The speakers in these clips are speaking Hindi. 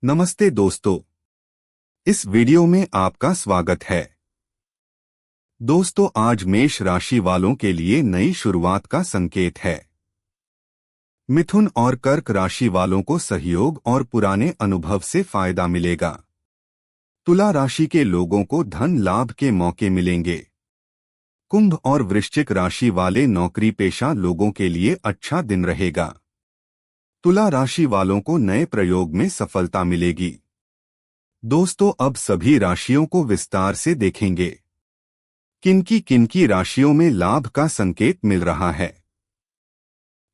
नमस्ते दोस्तों, इस वीडियो में आपका स्वागत है। दोस्तों, आज मेष राशि वालों के लिए नई शुरुआत का संकेत है। मिथुन और कर्क राशि वालों को सहयोग और पुराने अनुभव से फायदा मिलेगा। तुला राशि के लोगों को धन लाभ के मौके मिलेंगे। कुंभ और वृश्चिक राशि वाले नौकरी पेशा लोगों के लिए अच्छा दिन रहेगा। तुला राशि वालों को नए प्रयोग में सफलता मिलेगी। दोस्तों, अब सभी राशियों को विस्तार से देखेंगे। किनकी राशियों में लाभ का संकेत मिल रहा है,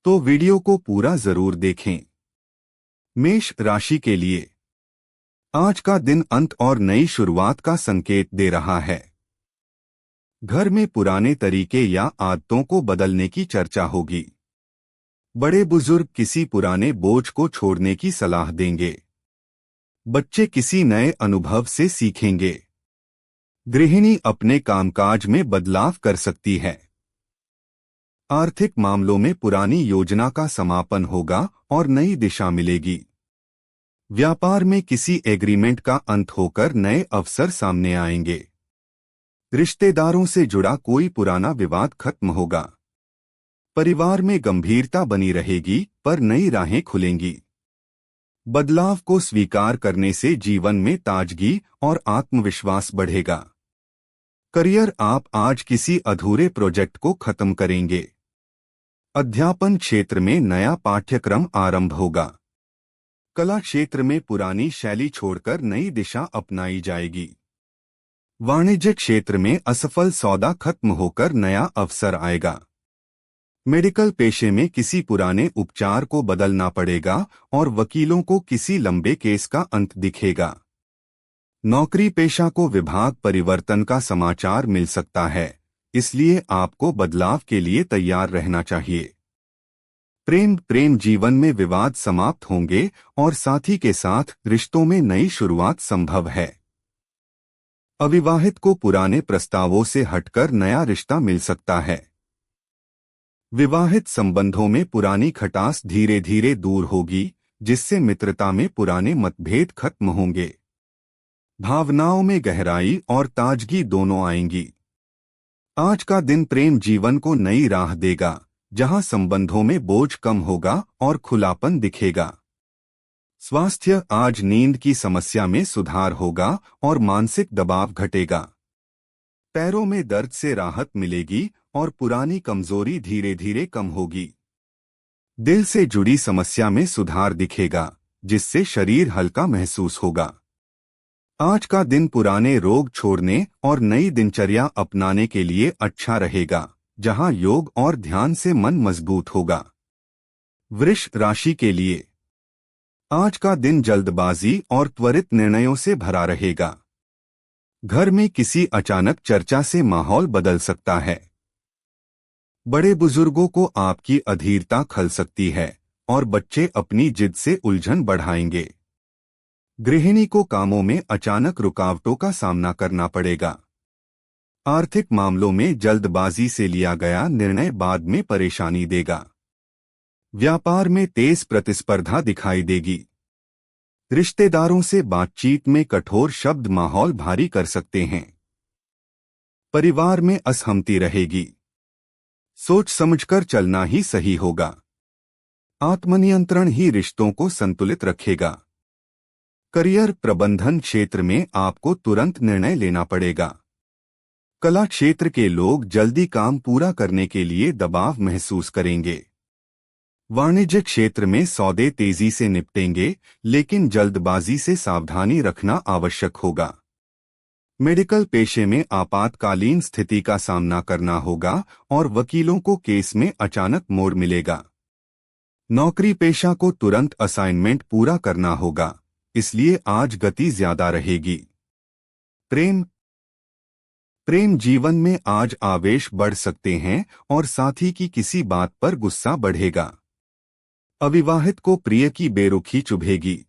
तो वीडियो को पूरा जरूर देखें। मेष राशि के लिए आज का दिन अंत और नई शुरुआत का संकेत दे रहा है। घर में पुराने तरीके या आदतों को बदलने की चर्चा होगी। बड़े बुजुर्ग किसी पुराने बोझ को छोड़ने की सलाह देंगे। बच्चे किसी नए अनुभव से सीखेंगे। गृहिणी अपने कामकाज में बदलाव कर सकती है। आर्थिक मामलों में पुरानी योजना का समापन होगा और नई दिशा मिलेगी। व्यापार में किसी एग्रीमेंट का अंत होकर नए अवसर सामने आएंगे। रिश्तेदारों से जुड़ा कोई पुराना विवाद खत्म होगा। परिवार में गंभीरता बनी रहेगी, पर नई राहें खुलेंगी। बदलाव को स्वीकार करने से जीवन में ताजगी और आत्मविश्वास बढ़ेगा। करियर, आप आज किसी अधूरे प्रोजेक्ट को खत्म करेंगे। अध्यापन क्षेत्र में नया पाठ्यक्रम आरंभ होगा। कला क्षेत्र में पुरानी शैली छोड़कर नई दिशा अपनाई जाएगी। वाणिज्य क्षेत्र में असफल सौदा खत्म होकर नया अवसर आएगा। मेडिकल पेशे में किसी पुराने उपचार को बदलना पड़ेगा और वकीलों को किसी लंबे केस का अंत दिखेगा। नौकरी पेशा को विभाग परिवर्तन का समाचार मिल सकता है, इसलिए आपको बदलाव के लिए तैयार रहना चाहिए। प्रेम जीवन में विवाद समाप्त होंगे और साथी के साथ रिश्तों में नई शुरुआत संभव है। अविवाहित को पुराने प्रस्तावों से हटकर नया रिश्ता मिल सकता है। विवाहित संबंधों में पुरानी खटास धीरे धीरे दूर होगी, जिससे मित्रता में पुराने मतभेद खत्म होंगे। भावनाओं में गहराई और ताजगी दोनों आएंगी। आज का दिन प्रेम जीवन को नई राह देगा, जहां संबंधों में बोझ कम होगा और खुलापन दिखेगा। स्वास्थ्य, आज नींद की समस्या में सुधार होगा और मानसिक दबाव घटेगा। पैरों में दर्द से राहत मिलेगी और पुरानी कमजोरी धीरे धीरे कम होगी। दिल से जुड़ी समस्या में सुधार दिखेगा, जिससे शरीर हल्का महसूस होगा। आज का दिन पुराने रोग छोड़ने और नई दिनचर्या अपनाने के लिए अच्छा रहेगा, जहां योग और ध्यान से मन मजबूत होगा। वृष राशि के लिए आज का दिन जल्दबाजी और त्वरित निर्णयों से भरा रहेगा। घर में किसी अचानक चर्चा से माहौल बदल सकता है। बड़े बुजुर्गों को आपकी अधीरता खल सकती है और बच्चे अपनी जिद से उलझन बढ़ाएंगे। गृहिणी को कामों में अचानक रुकावटों का सामना करना पड़ेगा। आर्थिक मामलों में जल्दबाजी से लिया गया निर्णय बाद में परेशानी देगा। व्यापार में तेज प्रतिस्पर्धा दिखाई देगी। रिश्तेदारों से बातचीत में कठोर शब्द माहौल भारी कर सकते हैं। परिवार में असहमति रहेगी। सोच समझकर चलना ही सही होगा। आत्मनियंत्रण ही रिश्तों को संतुलित रखेगा। करियर, प्रबंधन क्षेत्र में आपको तुरंत निर्णय लेना पड़ेगा। कला क्षेत्र के लोग जल्दी काम पूरा करने के लिए दबाव महसूस करेंगे। वाणिज्य क्षेत्र में सौदे तेजी से निपटेंगे, लेकिन जल्दबाजी से सावधानी रखना आवश्यक होगा। मेडिकल पेशे में आपातकालीन स्थिति का सामना करना होगा और वकीलों को केस में अचानक मोड़ मिलेगा। नौकरी पेशा को तुरंत असाइनमेंट पूरा करना होगा, इसलिए आज गति ज्यादा रहेगी। प्रेम जीवन में आज आवेश बढ़ सकते हैं और साथी की किसी बात पर गुस्सा बढ़ेगा। अविवाहित को प्रिय की बेरुखी चुभेगी।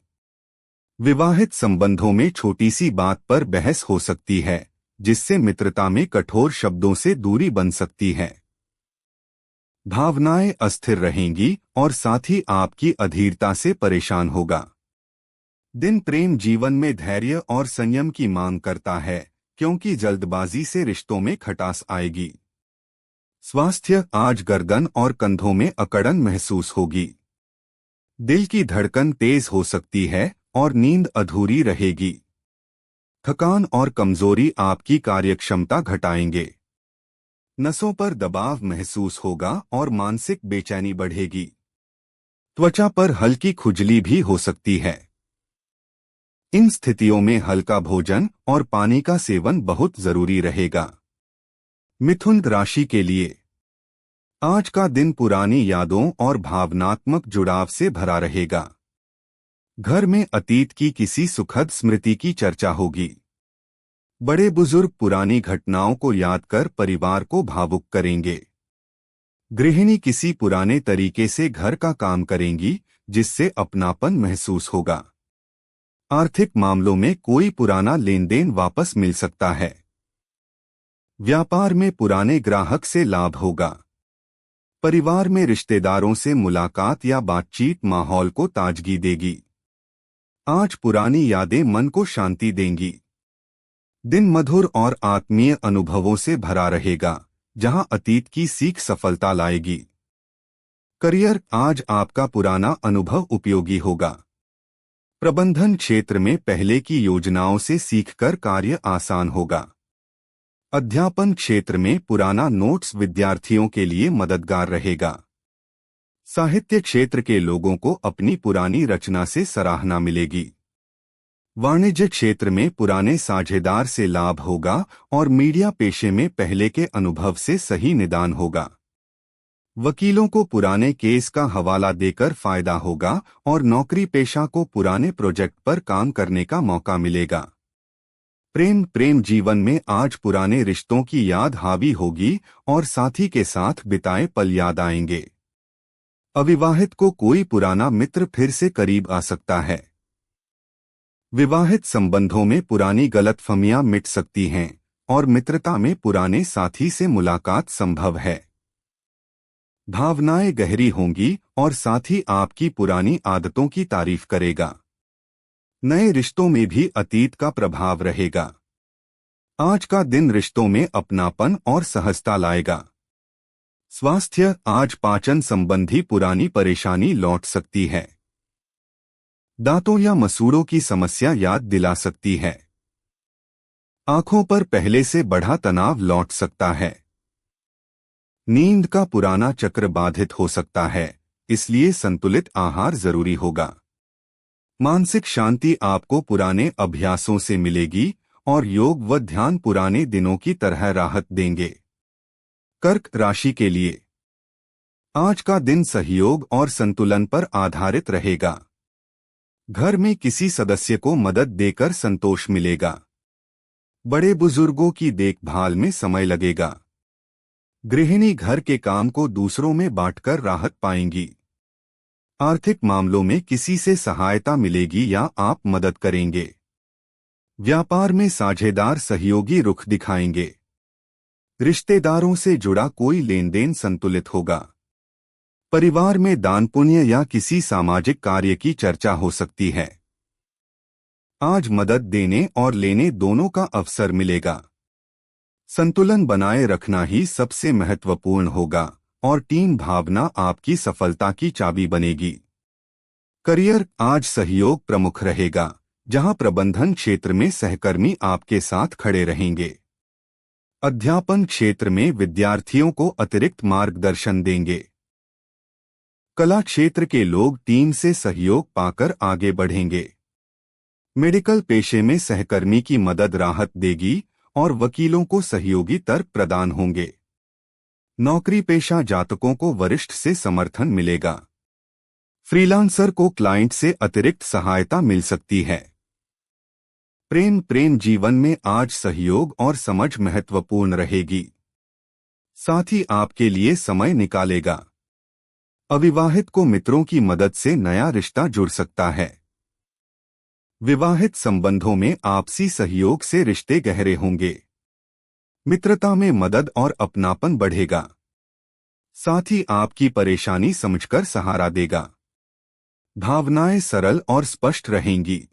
विवाहित संबंधों में छोटी सी बात पर बहस हो सकती है, जिससे मित्रता में कठोर शब्दों से दूरी बन सकती है। भावनाएं अस्थिर रहेंगी और साथी आपकी अधीरता से परेशान होगा। दिन प्रेम जीवन में धैर्य और संयम की मांग करता है, क्योंकि जल्दबाजी से रिश्तों में खटास आएगी। स्वास्थ्य, आज गर्दन और कंधों में अकड़न महसूस होगी। दिल की धड़कन तेज हो सकती है और नींद अधूरी रहेगी। थकान और कमजोरी आपकी कार्यक्षमता घटाएंगे। नसों पर दबाव महसूस होगा और मानसिक बेचैनी बढ़ेगी। त्वचा पर हल्की खुजली भी हो सकती है। इन स्थितियों में हल्का भोजन और पानी का सेवन बहुत जरूरी रहेगा। मिथुन राशि के लिए आज का दिन पुरानी यादों और भावनात्मक जुड़ाव से भरा रहेगा। घर में अतीत की किसी सुखद स्मृति की चर्चा होगी। बड़े बुजुर्ग पुरानी घटनाओं को याद कर परिवार को भावुक करेंगे। गृहिणी किसी पुराने तरीके से घर का काम करेंगी, जिससे अपनापन महसूस होगा। आर्थिक मामलों में कोई पुराना लेनदेन वापस मिल सकता है। व्यापार में पुराने ग्राहक से लाभ होगा। परिवार में रिश्तेदारों से मुलाकात या बातचीत माहौल को ताजगी देगी। आज पुरानी यादें मन को शांति देंगी। दिन मधुर और आत्मीय अनुभवों से भरा रहेगा, जहां अतीत की सीख सफलता लाएगी। करियर, आज आपका पुराना अनुभव उपयोगी होगा। प्रबंधन क्षेत्र में पहले की योजनाओं से सीखकर कार्य आसान होगा। अध्यापन क्षेत्र में पुराना नोट्स विद्यार्थियों के लिए मददगार रहेगा। साहित्य क्षेत्र के लोगों को अपनी पुरानी रचना से सराहना मिलेगी। वाणिज्य क्षेत्र में पुराने साझेदार से लाभ होगा और मीडिया पेशे में पहले के अनुभव से सही निदान होगा। वकीलों को पुराने केस का हवाला देकर फायदा होगा और नौकरी पेशा को पुराने प्रोजेक्ट पर काम करने का मौका मिलेगा। प्रेम जीवन में आज पुराने रिश्तों की याद हावी होगी और साथी के साथ बिताए पल याद आएंगे। अविवाहित को कोई पुराना मित्र फिर से करीब आ सकता है। विवाहित संबंधों में पुरानी गलतफहमियां मिट सकती हैं और मित्रता में पुराने साथी से मुलाकात संभव है। भावनाएं गहरी होंगी और साथी आपकी पुरानी आदतों की तारीफ करेगा। नए रिश्तों में भी अतीत का प्रभाव रहेगा। आज का दिन रिश्तों में अपनापन और सहजता लाएगा। स्वास्थ्य, आज पाचन संबंधी पुरानी परेशानी लौट सकती है। दांतों या मसूड़ों की समस्या याद दिला सकती है। आंखों पर पहले से बढ़ा तनाव लौट सकता है। नींद का पुराना चक्र बाधित हो सकता है, इसलिए संतुलित आहार जरूरी होगा। मानसिक शांति आपको पुराने अभ्यासों से मिलेगी और योग व ध्यान पुराने दिनों की तरह राहत देंगे। कर्क राशि के लिए आज का दिन सहयोग और संतुलन पर आधारित रहेगा। घर में किसी सदस्य को मदद देकर संतोष मिलेगा। बड़े बुजुर्गों की देखभाल में समय लगेगा। गृहिणी घर के काम को दूसरों में बांटकर राहत पाएंगी। आर्थिक मामलों में किसी से सहायता मिलेगी या आप मदद करेंगे। व्यापार में साझेदार सहयोगी रुख दिखाएंगे। रिश्तेदारों से जुड़ा कोई लेनदेन संतुलित होगा। परिवार में दान पुण्य या किसी सामाजिक कार्य की चर्चा हो सकती है। आज मदद देने और लेने दोनों का अवसर मिलेगा। संतुलन बनाए रखना ही सबसे महत्वपूर्ण होगा और टीम भावना आपकी सफलता की चाबी बनेगी। करियर, आज सहयोग प्रमुख रहेगा, जहां प्रबंधन क्षेत्र में सहकर्मी आपके साथ खड़े रहेंगे। अध्यापन क्षेत्र में विद्यार्थियों को अतिरिक्त मार्गदर्शन देंगे। कला क्षेत्र के लोग टीम से सहयोग पाकर आगे बढ़ेंगे। मेडिकल पेशे में सहकर्मी की मदद राहत देगी और वकीलों को सहयोगी तर्क प्रदान होंगे। नौकरी पेशा जातकों को वरिष्ठ से समर्थन मिलेगा। फ्रीलांसर को क्लाइंट से अतिरिक्त सहायता मिल सकती है। प्रेम जीवन में आज सहयोग और समझ महत्वपूर्ण रहेगी। साथी आपके लिए समय निकालेगा। अविवाहित को मित्रों की मदद से नया रिश्ता जुड़ सकता है। विवाहित संबंधों में आपसी सहयोग से रिश्ते गहरे होंगे। मित्रता में मदद और अपनापन बढ़ेगा। साथी आपकी परेशानी समझकर सहारा देगा। भावनाएं सरल और स्पष्ट रहेंगी।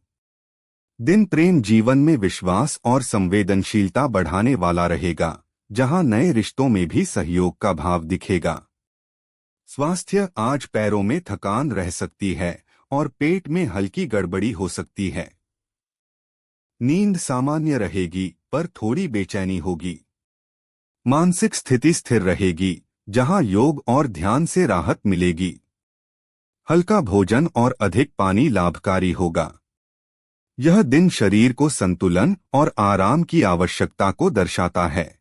दिन प्रेम जीवन में विश्वास और संवेदनशीलता बढ़ाने वाला रहेगा, जहां नए रिश्तों में भी सहयोग का भाव दिखेगा। स्वास्थ्य आज पैरों में थकान रह सकती है और पेट में हल्की गड़बड़ी हो सकती है। नींद सामान्य रहेगी पर थोड़ी बेचैनी होगी। मानसिक स्थिति स्थिर रहेगी, जहां योग और ध्यान से राहत मिलेगी। हल्का भोजन और अधिक पानी लाभकारी होगा। यह दिन शरीर को संतुलन और आराम की आवश्यकता को दर्शाता है।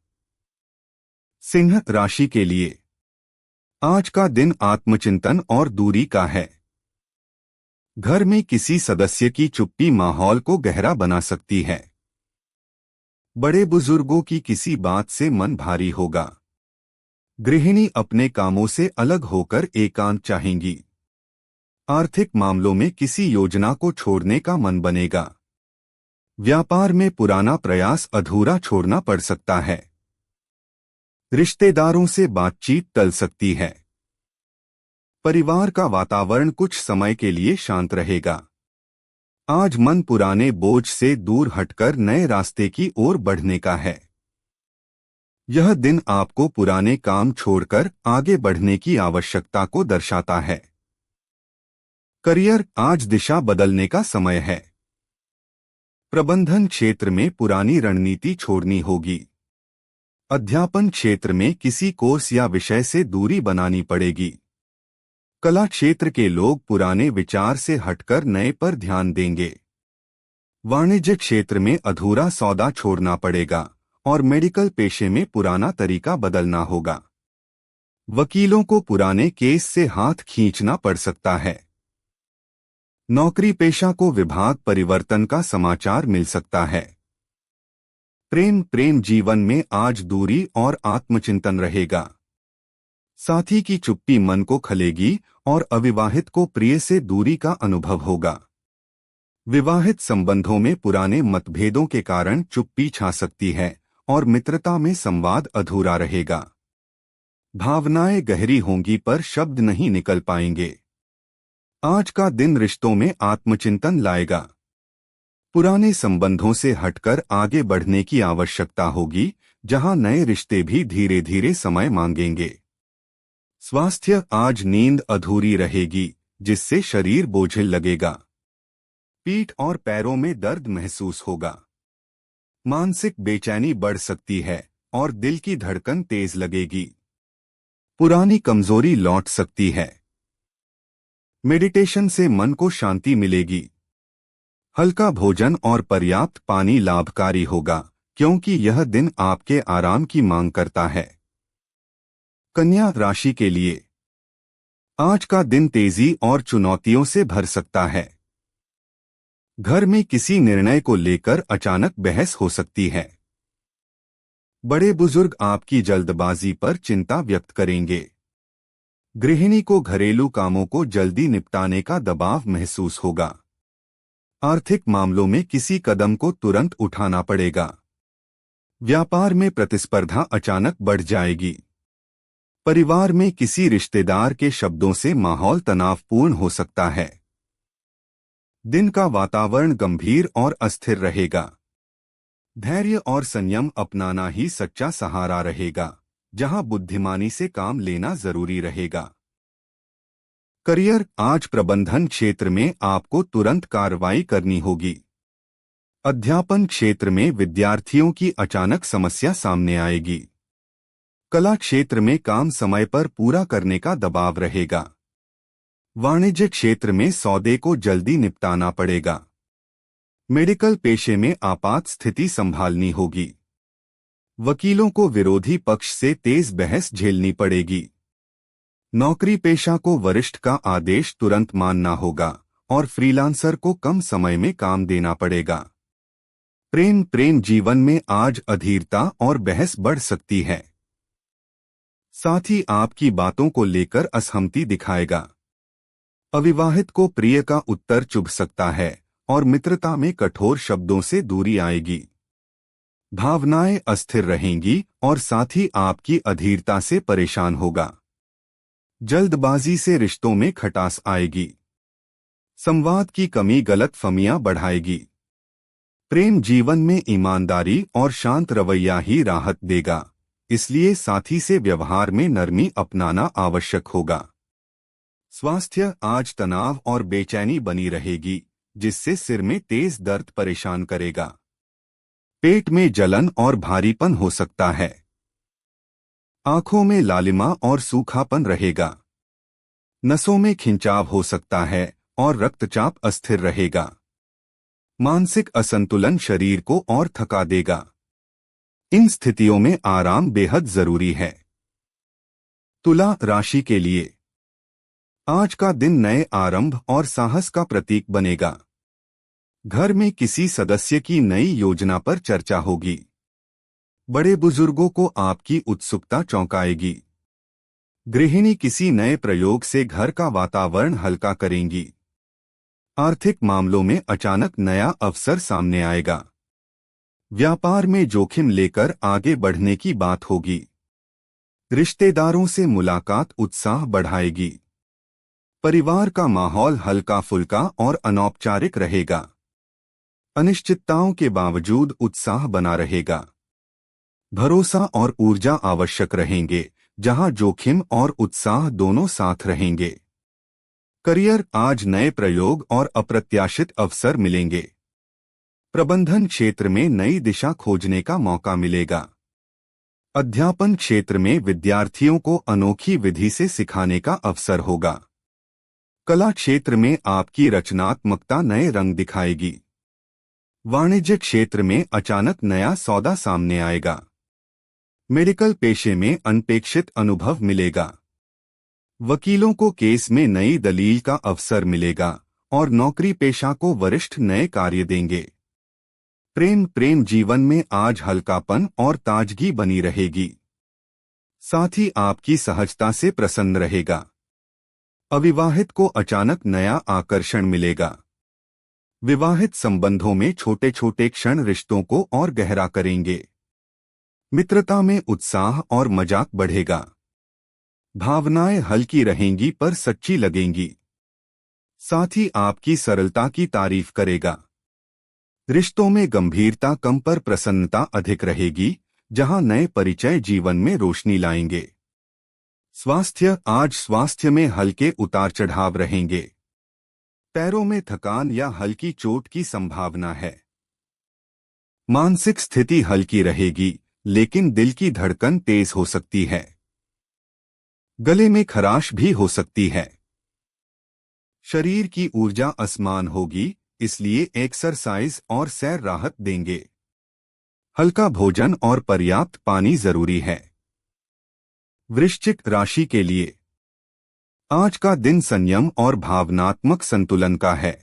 सिंह राशि के लिए आज का दिन आत्मचिंतन और दूरी का है। घर में किसी सदस्य की चुप्पी माहौल को गहरा बना सकती है। बड़े बुजुर्गों की किसी बात से मन भारी होगा। गृहिणी अपने कामों से अलग होकर एकांत चाहेंगी। आर्थिक मामलों में किसी योजना को छोड़ने का मन बनेगा। व्यापार में पुराना प्रयास अधूरा छोड़ना पड़ सकता है। रिश्तेदारों से बातचीत टल सकती है। परिवार का वातावरण कुछ समय के लिए शांत रहेगा। आज मन पुराने बोझ से दूर हटकर नए रास्ते की ओर बढ़ने का है। यह दिन आपको पुराने काम छोड़कर आगे बढ़ने की आवश्यकता को दर्शाता है। करियर आज दिशा बदलने का समय है। प्रबंधन क्षेत्र में पुरानी रणनीति छोड़नी होगी। अध्यापन क्षेत्र में किसी कोर्स या विषय से दूरी बनानी पड़ेगी। कला क्षेत्र के लोग पुराने विचार से हटकर नए पर ध्यान देंगे। वाणिज्य क्षेत्र में अधूरा सौदा छोड़ना पड़ेगा और मेडिकल पेशे में पुराना तरीका बदलना होगा। वकीलों को पुराने केस से हाथ खींचना पड़ सकता है। नौकरी पेशा को विभाग परिवर्तन का समाचार मिल सकता है। प्रेम जीवन में आज दूरी और आत्मचिंतन रहेगा। साथी की चुप्पी मन को खलेगी और अविवाहित को प्रिय से दूरी का अनुभव होगा। विवाहित संबंधों में पुराने मतभेदों के कारण चुप्पी छा सकती है और मित्रता में संवाद अधूरा रहेगा। भावनाएं गहरी होंगी पर शब्द नहीं निकल पाएंगे। आज का दिन रिश्तों में आत्मचिंतन लाएगा। पुराने संबंधों से हटकर आगे बढ़ने की आवश्यकता होगी, जहां नए रिश्ते भी धीरे धीरे समय मांगेंगे। स्वास्थ्य आज नींद अधूरी रहेगी, जिससे शरीर बोझिल लगेगा। पीठ और पैरों में दर्द महसूस होगा। मानसिक बेचैनी बढ़ सकती है और दिल की धड़कन तेज लगेगी। पुरानी कमजोरी लौट सकती है। मेडिटेशन से मन को शांति मिलेगी। हल्का भोजन और पर्याप्त पानी लाभकारी होगा, क्योंकि यह दिन आपके आराम की मांग करता है। कन्या राशि के लिए आज का दिन तेजी और चुनौतियों से भर सकता है। घर में किसी निर्णय को लेकर अचानक बहस हो सकती है। बड़े बुजुर्ग आपकी जल्दबाजी पर चिंता व्यक्त करेंगे। गृहिणी को घरेलू कामों को जल्दी निपटाने का दबाव महसूस होगा। आर्थिक मामलों में किसी कदम को तुरंत उठाना पड़ेगा। व्यापार में प्रतिस्पर्धा अचानक बढ़ जाएगी। परिवार में किसी रिश्तेदार के शब्दों से माहौल तनावपूर्ण हो सकता है। दिन का वातावरण गंभीर और अस्थिर रहेगा। धैर्य और संयम अपनाना ही सच्चा सहारा रहेगा, जहां बुद्धिमानी से काम लेना जरूरी रहेगा। करियर आज प्रबंधन क्षेत्र में आपको तुरंत कार्रवाई करनी होगी। अध्यापन क्षेत्र में विद्यार्थियों की अचानक समस्या सामने आएगी। कला क्षेत्र में काम समय पर पूरा करने का दबाव रहेगा। वाणिज्य क्षेत्र में सौदे को जल्दी निपटाना पड़ेगा। मेडिकल पेशे में आपात स्थिति संभालनी होगी। वकीलों को विरोधी पक्ष से तेज बहस झेलनी पड़ेगी। नौकरी पेशा को वरिष्ठ का आदेश तुरंत मानना होगा और फ्रीलांसर को कम समय में काम देना पड़ेगा। प्रेम जीवन में आज अधीरता और बहस बढ़ सकती है। साथी आपकी बातों को लेकर असहमति दिखाएगा। अविवाहित को प्रिय का उत्तर चुभ सकता है और मित्रता में कठोर शब्दों से दूरी आएगी। भावनाएं अस्थिर रहेंगी और साथी आपकी अधीरता से परेशान होगा। जल्दबाजी से रिश्तों में खटास आएगी। संवाद की कमी गलतफहमियां बढ़ाएगी। प्रेम जीवन में ईमानदारी और शांत रवैया ही राहत देगा, इसलिए साथी से व्यवहार में नरमी अपनाना आवश्यक होगा। स्वास्थ्य, आज तनाव और बेचैनी बनी रहेगी, जिससे सिर में तेज दर्द परेशान करेगा। पेट में जलन और भारीपन हो सकता है। आंखों में लालिमा और सूखापन रहेगा। नसों में खिंचाव हो सकता है और रक्तचाप अस्थिर रहेगा। मानसिक असंतुलन शरीर को और थका देगा। इन स्थितियों में आराम बेहद जरूरी है। तुला राशि के लिए आज का दिन नए आरंभ और साहस का प्रतीक बनेगा। घर में किसी सदस्य की नई योजना पर चर्चा होगी। बड़े बुजुर्गों को आपकी उत्सुकता चौंकाएगी। गृहिणी किसी नए प्रयोग से घर का वातावरण हल्का करेंगी। आर्थिक मामलों में अचानक नया अवसर सामने आएगा। व्यापार में जोखिम लेकर आगे बढ़ने की बात होगी। रिश्तेदारों से मुलाकात उत्साह बढ़ाएगी। परिवार का माहौल हल्का फुल्का और अनौपचारिक रहेगा। अनिश्चितताओं के बावजूद उत्साह बना रहेगा। भरोसा और ऊर्जा आवश्यक रहेंगे, जहां जोखिम और उत्साह दोनों साथ रहेंगे। करियर, आज नए प्रयोग और अप्रत्याशित अवसर मिलेंगे। प्रबंधन क्षेत्र में नई दिशा खोजने का मौका मिलेगा। अध्यापन क्षेत्र में विद्यार्थियों को अनोखी विधि से सिखाने का अवसर होगा। कला क्षेत्र में आपकी रचनात्मकता नए रंग दिखाएगी। वाणिज्य क्षेत्र में अचानक नया सौदा सामने आएगा। मेडिकल पेशे में अनपेक्षित अनुभव मिलेगा। वकीलों को केस में नई दलील का अवसर मिलेगा और नौकरी पेशा को वरिष्ठ नए कार्य देंगे। प्रेम जीवन में आज हल्कापन और ताजगी बनी रहेगी। साथी आपकी सहजता से प्रसन्न रहेगा। अविवाहित को अचानक नया आकर्षण मिलेगा। विवाहित संबंधों में छोटे छोटे क्षण रिश्तों को और गहरा करेंगे। मित्रता में उत्साह और मजाक बढ़ेगा। भावनाएं हल्की रहेंगी पर सच्ची लगेंगी। साथी आपकी सरलता की तारीफ करेगा। रिश्तों में गंभीरता कम पर प्रसन्नता अधिक रहेगी, जहां नए परिचय जीवन में रोशनी लाएंगे। स्वास्थ्य, आज स्वास्थ्य में हल्के उतार चढ़ाव रहेंगे। पैरों में थकान या हल्की चोट की संभावना है। मानसिक स्थिति हल्की रहेगी, लेकिन दिल की धड़कन तेज हो सकती है। गले में खराश भी हो सकती है। शरीर की ऊर्जा असमान होगी, इसलिए एक्सरसाइज और सैर राहत देंगे। हल्का भोजन और पर्याप्त पानी जरूरी है। वृश्चिक राशि के लिए आज का दिन संयम और भावनात्मक संतुलन का है।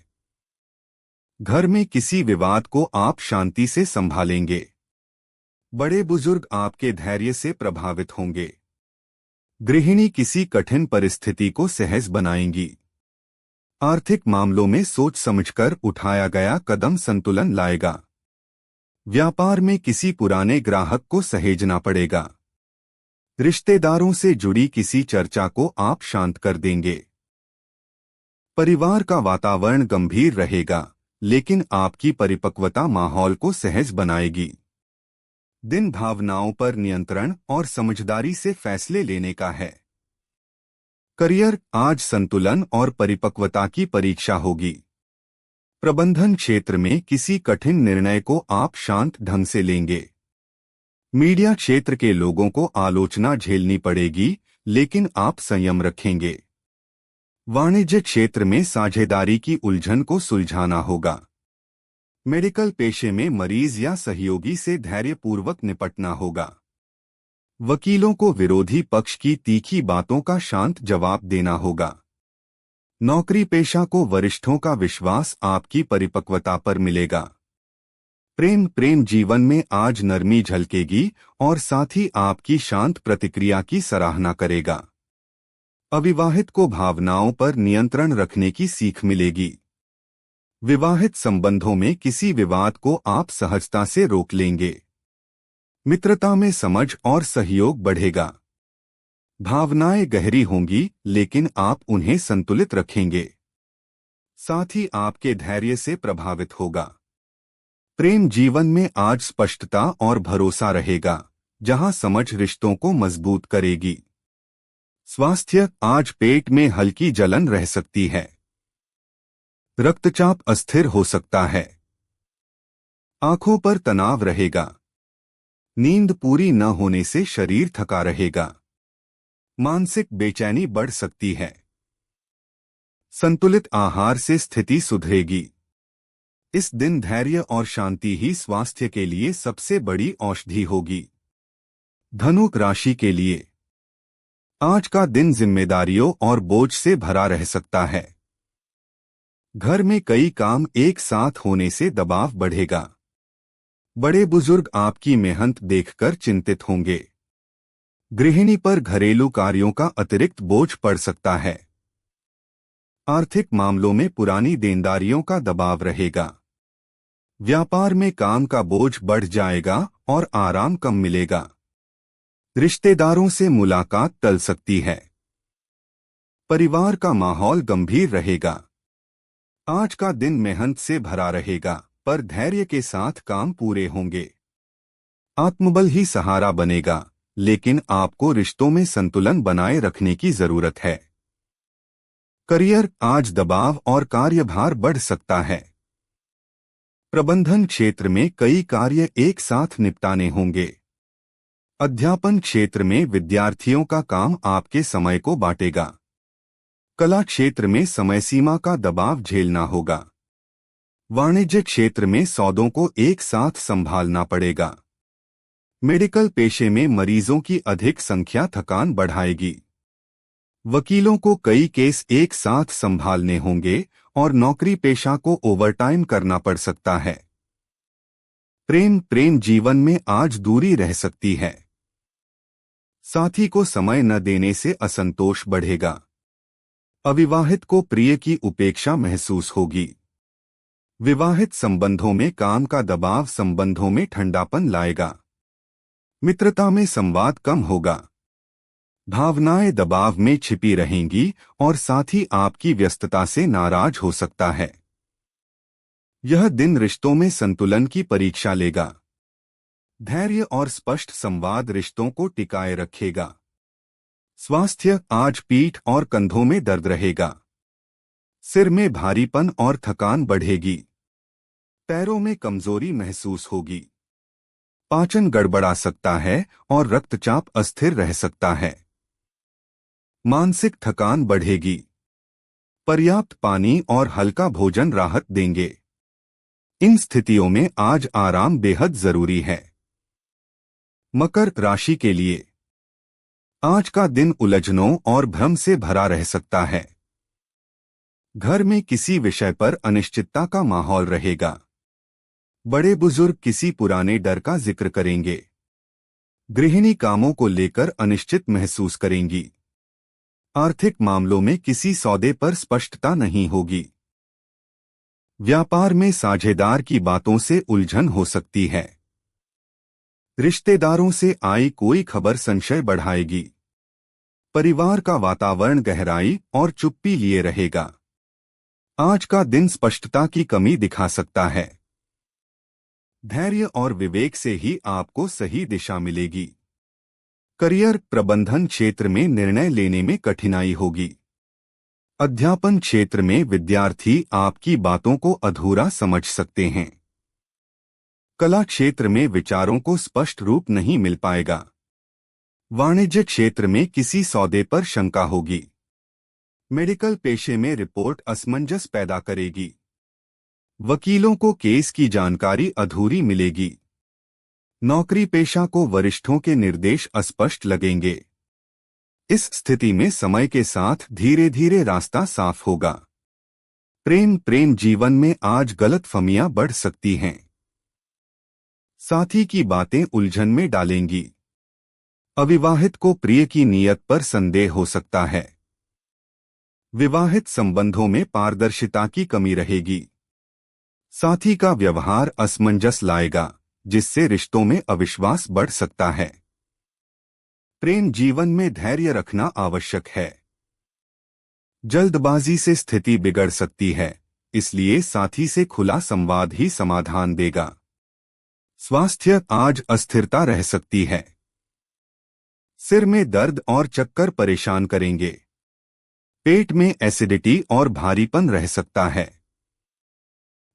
घर में किसी विवाद को आप शांति से संभालेंगे। बड़े बुजुर्ग आपके धैर्य से प्रभावित होंगे। गृहिणी किसी कठिन परिस्थिति को सहज बनाएंगी। आर्थिक मामलों में सोच समझकर उठाया गया कदम संतुलन लाएगा। व्यापार में किसी पुराने ग्राहक को सहेजना पड़ेगा। रिश्तेदारों से जुड़ी किसी चर्चा को आप शांत कर देंगे। परिवार का वातावरण गंभीर रहेगा, लेकिन आपकी परिपक्वता माहौल को सहज बनाएगी। दिन भावनाओं पर नियंत्रण और समझदारी से फैसले लेने का है। करियर, आज संतुलन और परिपक्वता की परीक्षा होगी। प्रबंधन क्षेत्र में किसी कठिन निर्णय को आप शांत ढंग से लेंगे। मीडिया क्षेत्र के लोगों को आलोचना झेलनी पड़ेगी, लेकिन आप संयम रखेंगे। वाणिज्य क्षेत्र में साझेदारी की उलझन को सुलझाना होगा। मेडिकल पेशे में मरीज या सहयोगी से धैर्यपूर्वक निपटना होगा। वकीलों को विरोधी पक्ष की तीखी बातों का शांत जवाब देना होगा। नौकरी पेशा को वरिष्ठों का विश्वास आपकी परिपक्वता पर मिलेगा। प्रेम जीवन में आज नरमी झलकेगी और साथी आपकी शांत प्रतिक्रिया की सराहना करेगा। अविवाहित को भावनाओं पर नियंत्रण रखने की सीख मिलेगी। विवाहित संबंधों में किसी विवाद को आप सहजता से रोक लेंगे। मित्रता में समझ और सहयोग बढ़ेगा। भावनाएं गहरी होंगी, लेकिन आप उन्हें संतुलित रखेंगे। साथी आपके धैर्य से प्रभावित होगा। प्रेम जीवन में आज स्पष्टता और भरोसा रहेगा, जहां समझ रिश्तों को मजबूत करेगी। स्वास्थ्य, आज पेट में हल्की जलन रह सकती है। रक्तचाप अस्थिर हो सकता है। आंखों पर तनाव रहेगा। नींद पूरी न होने से शरीर थका रहेगा। मानसिक बेचैनी बढ़ सकती है। संतुलित आहार से स्थिति सुधरेगी। इस दिन धैर्य और शांति ही स्वास्थ्य के लिए सबसे बड़ी औषधि होगी। धनु राशि के लिए आज का दिन जिम्मेदारियों और बोझ से भरा रह सकता है। घर में कई काम एक साथ होने से दबाव बढ़ेगा। बड़े बुजुर्ग आपकी मेहनत देखकर चिंतित होंगे। गृहिणी पर घरेलू कार्यों का अतिरिक्त बोझ पड़ सकता है। आर्थिक मामलों में पुरानी देनदारियों का दबाव रहेगा। व्यापार में काम का बोझ बढ़ जाएगा और आराम कम मिलेगा। रिश्तेदारों से मुलाकात टल सकती है। परिवार का माहौल गंभीर रहेगा। आज का दिन मेहनत से भरा रहेगा, पर धैर्य के साथ काम पूरे होंगे। आत्मबल ही सहारा बनेगा, लेकिन आपको रिश्तों में संतुलन बनाए रखने की जरूरत है। करियर, आज दबाव और कार्यभार बढ़ सकता है। प्रबंधन क्षेत्र में कई कार्य एक साथ निपटाने होंगे। अध्यापन क्षेत्र में विद्यार्थियों का काम आपके समय को बांटेगा। कला क्षेत्र में समय सीमा का दबाव झेलना होगा। वाणिज्य क्षेत्र में सौदों को एक साथ संभालना पड़ेगा। मेडिकल पेशे में मरीजों की अधिक संख्या थकान बढ़ाएगी। वकीलों को कई केस एक साथ संभालने होंगे और नौकरी पेशा को ओवरटाइम करना पड़ सकता है। प्रेम जीवन में आज दूरी रह सकती है। साथी को समय न देने से असंतोष बढ़ेगा। अविवाहित को प्रिय की उपेक्षा महसूस होगी। विवाहित संबंधों में काम का दबाव संबंधों में ठंडापन लाएगा। मित्रता में संवाद कम होगा। भावनाएं दबाव में छिपी रहेंगी और साथी आपकी व्यस्तता से नाराज हो सकता है। यह दिन रिश्तों में संतुलन की परीक्षा लेगा। धैर्य और स्पष्ट संवाद रिश्तों को टिकाए रखेगा। स्वास्थ्य, आज पीठ और कंधों में दर्द रहेगा। सिर में भारीपन और थकान बढ़ेगी। पैरों में कमजोरी महसूस होगी। पाचन गड़बड़ा सकता है और रक्तचाप अस्थिर रह सकता है। मानसिक थकान बढ़ेगी। पर्याप्त पानी और हल्का भोजन राहत देंगे। इन स्थितियों में आज आराम बेहद जरूरी है। मकर राशि के लिए आज का दिन उलझनों और भ्रम से भरा रह सकता है। घर में किसी विषय पर अनिश्चितता का माहौल रहेगा। बड़े बुजुर्ग किसी पुराने डर का जिक्र करेंगे। गृहिणी कामों को लेकर अनिश्चित महसूस करेंगी। आर्थिक मामलों में किसी सौदे पर स्पष्टता नहीं होगी। व्यापार में साझेदार की बातों से उलझन हो सकती है। रिश्तेदारों से आई कोई खबर संशय बढ़ाएगी। परिवार का वातावरण गहराई और चुप्पी लिए रहेगा। आज का दिन स्पष्टता की कमी दिखा सकता है। धैर्य और विवेक से ही आपको सही दिशा मिलेगी। करियर, प्रबंधन क्षेत्र में निर्णय लेने में कठिनाई होगी। अध्यापन क्षेत्र में विद्यार्थी आपकी बातों को अधूरा समझ सकते हैं। कला क्षेत्र में विचारों को स्पष्ट रूप नहीं मिल पाएगा। वाणिज्य क्षेत्र में किसी सौदे पर शंका होगी। मेडिकल पेशे में रिपोर्ट असमंजस पैदा करेगी। वकीलों को केस की जानकारी अधूरी मिलेगी। नौकरी पेशा को वरिष्ठों के निर्देश अस्पष्ट लगेंगे। इस स्थिति में समय के साथ धीरे धीरे रास्ता साफ होगा। प्रेम जीवन में आज गलतफहमियां बढ़ सकती हैं। साथी की बातें उलझन में डालेंगी। अविवाहित को प्रिय की नीयत पर संदेह हो सकता है। विवाहित संबंधों में पारदर्शिता की कमी रहेगी। साथी का व्यवहार असमंजस लाएगा, जिससे रिश्तों में अविश्वास बढ़ सकता है। प्रेम जीवन में धैर्य रखना आवश्यक है। जल्दबाजी से स्थिति बिगड़ सकती है, इसलिए साथी से खुला संवाद ही समाधान देगा। स्वास्थ्य आज अस्थिरता रह सकती है। सिर में दर्द और चक्कर परेशान करेंगे। पेट में एसिडिटी और भारीपन रह सकता है।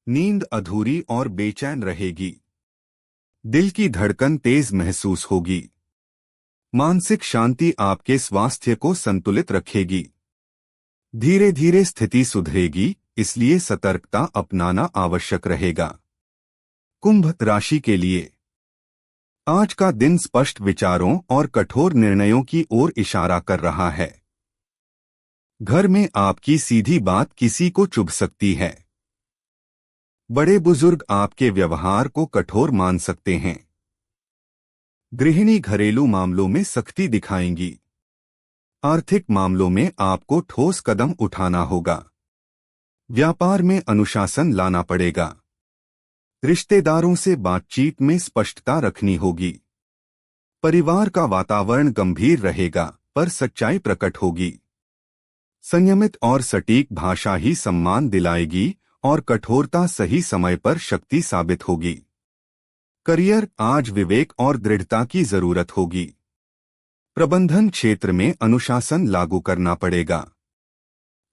नींद अधूरी और बेचैन रहेगी। दिल की धड़कन तेज महसूस होगी। मानसिक शांति आपके स्वास्थ्य को संतुलित रखेगी। धीरे धीरे स्थिति सुधरेगी, इसलिए सतर्कता अपनाना आवश्यक रहेगा। कुंभ राशि के लिए आज का दिन स्पष्ट विचारों और कठोर निर्णयों की ओर इशारा कर रहा है। घर में आपकी सीधी बात किसी को चुभ सकती है। बड़े बुजुर्ग आपके व्यवहार को कठोर मान सकते हैं। गृहिणी घरेलू मामलों में सख्ती दिखाएंगी। आर्थिक मामलों में आपको ठोस कदम उठाना होगा। व्यापार में अनुशासन लाना पड़ेगा। रिश्तेदारों से बातचीत में स्पष्टता रखनी होगी। परिवार का वातावरण गंभीर रहेगा, पर सच्चाई प्रकट होगी। संयमित और सटीक भाषा ही सम्मान दिलाएगी और कठोरता सही समय पर शक्ति साबित होगी। करियर आज विवेक और दृढ़ता की जरूरत होगी। प्रबंधन क्षेत्र में अनुशासन लागू करना पड़ेगा।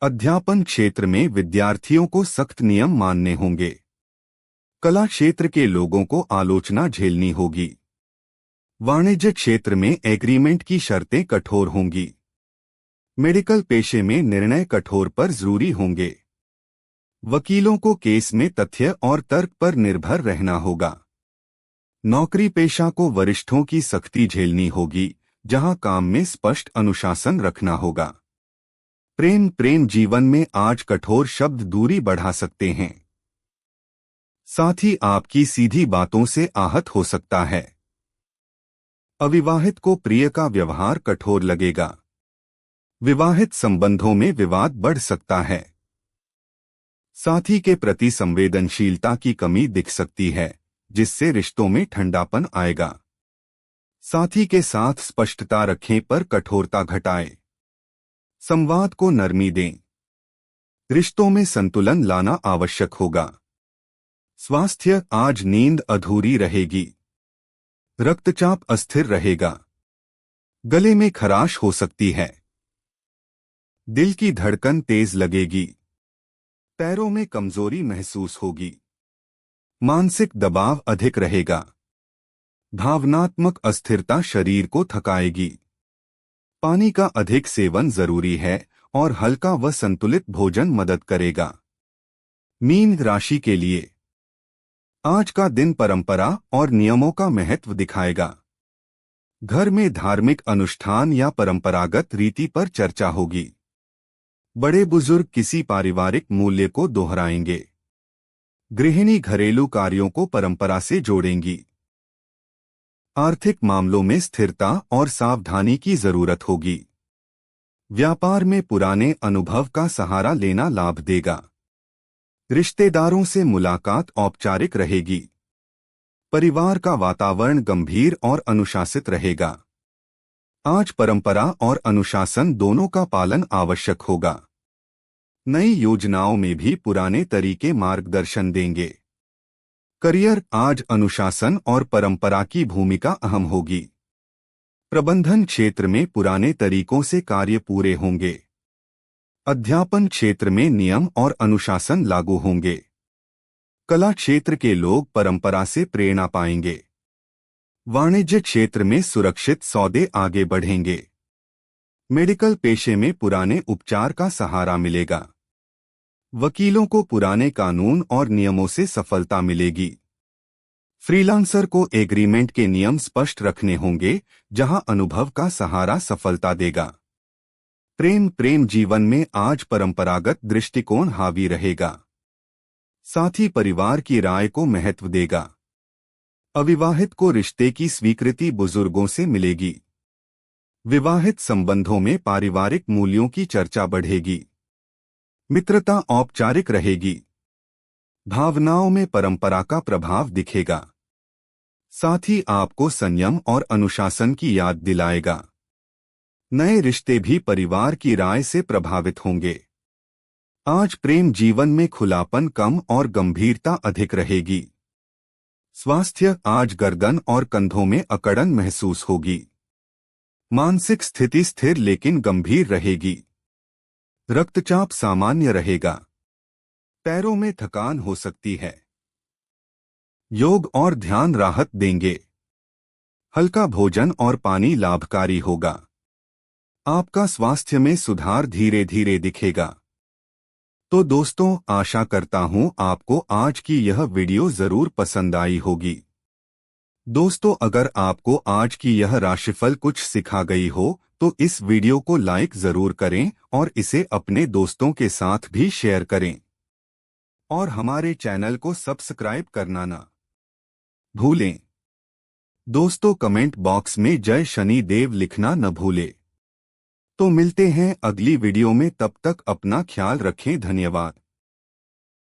अध्यापन क्षेत्र में विद्यार्थियों को सख्त नियम मानने होंगे। कला क्षेत्र के लोगों को आलोचना झेलनी होगी। वाणिज्य क्षेत्र में एग्रीमेंट की शर्तें कठोर होंगी। मेडिकल पेशे में निर्णय कठोर पर जरूरी होंगे। वकीलों को केस में तथ्य और तर्क पर निर्भर रहना होगा। नौकरी पेशा को वरिष्ठों की सख्ती झेलनी होगी, जहां काम में स्पष्ट अनुशासन रखना होगा। प्रेम जीवन में आज कठोर शब्द दूरी बढ़ा सकते हैं। साथ ही आपकी सीधी बातों से आहत हो सकता है। अविवाहित को प्रिय का व्यवहार कठोर लगेगा। विवाहित संबंधों में विवाद बढ़ सकता है। साथी के प्रति संवेदनशीलता की कमी दिख सकती है, जिससे रिश्तों में ठंडापन आएगा। साथी के साथ स्पष्टता रखें पर कठोरता घटाएं। संवाद को नरमी दें। रिश्तों में संतुलन लाना आवश्यक होगा। स्वास्थ्य आज नींद अधूरी रहेगी। रक्तचाप अस्थिर रहेगा। गले में खराश हो सकती है। दिल की धड़कन तेज लगेगी। पैरों में कमजोरी महसूस होगी। मानसिक दबाव अधिक रहेगा। भावनात्मक अस्थिरता शरीर को थकाएगी। पानी का अधिक सेवन जरूरी है और हल्का व संतुलित भोजन मदद करेगा। मीन राशि के लिए आज का दिन परंपरा और नियमों का महत्व दिखाएगा। घर में धार्मिक अनुष्ठान या परंपरागत रीति पर चर्चा होगी। बड़े बुजुर्ग किसी पारिवारिक मूल्य को दोहराएंगे। गृहिणी घरेलू कार्यों को परंपरा से जोड़ेंगी। आर्थिक मामलों में स्थिरता और सावधानी की जरूरत होगी। व्यापार में पुराने अनुभव का सहारा लेना लाभ देगा। रिश्तेदारों से मुलाकात औपचारिक रहेगी। परिवार का वातावरण गंभीर और अनुशासित रहेगा। आज परंपरा और अनुशासन दोनों का पालन आवश्यक होगा। नई योजनाओं में भी पुराने तरीके मार्गदर्शन देंगे। करियर आज अनुशासन और परंपरा की भूमिका अहम होगी। प्रबंधन क्षेत्र में पुराने तरीकों से कार्य पूरे होंगे। अध्यापन क्षेत्र में नियम और अनुशासन लागू होंगे। कला क्षेत्र के लोग परंपरा से प्रेरणा पाएंगे। वाणिज्य क्षेत्र में सुरक्षित सौदे आगे बढ़ेंगे। मेडिकल पेशे में पुराने उपचार का सहारा मिलेगा। वकीलों को पुराने कानून और नियमों से सफलता मिलेगी। फ्रीलांसर को एग्रीमेंट के नियम स्पष्ट रखने होंगे, जहां अनुभव का सहारा सफलता देगा। प्रेम जीवन में आज परंपरागत दृष्टिकोण हावी रहेगा। साथी परिवार की राय को महत्व देगा। अविवाहित को रिश्ते की स्वीकृति बुजुर्गों से मिलेगी। विवाहित संबंधों में पारिवारिक मूल्यों की चर्चा बढ़ेगी। मित्रता औपचारिक रहेगी। भावनाओं में परंपरा का प्रभाव दिखेगा। साथ ही आपको संयम और अनुशासन की याद दिलाएगा। नए रिश्ते भी परिवार की राय से प्रभावित होंगे। आज प्रेम जीवन में खुलापन कम और गंभीरता अधिक रहेगी। स्वास्थ्य, आज गर्दन और कंधों में अकड़न महसूस होगी। मानसिक स्थिति स्थिर लेकिन गंभीर रहेगी। रक्तचाप सामान्य रहेगा। पैरों में थकान हो सकती है। योग और ध्यान राहत देंगे। हल्का भोजन और पानी लाभकारी होगा। आपका स्वास्थ्य में सुधार धीरे धीरे दिखेगा। तो दोस्तों, आशा करता हूं आपको आज की यह वीडियो जरूर पसंद आई होगी। दोस्तों, अगर आपको आज की यह राशिफल कुछ सिखा गई हो तो इस वीडियो को लाइक जरूर करें और इसे अपने दोस्तों के साथ भी शेयर करें। और हमारे चैनल को सब्सक्राइब करना ना भूलें। दोस्तों, कमेंट बॉक्स में जय शनि देव लिखना न भूलें। तो मिलते हैं अगली वीडियो में, तब तक अपना ख्याल रखें। धन्यवाद।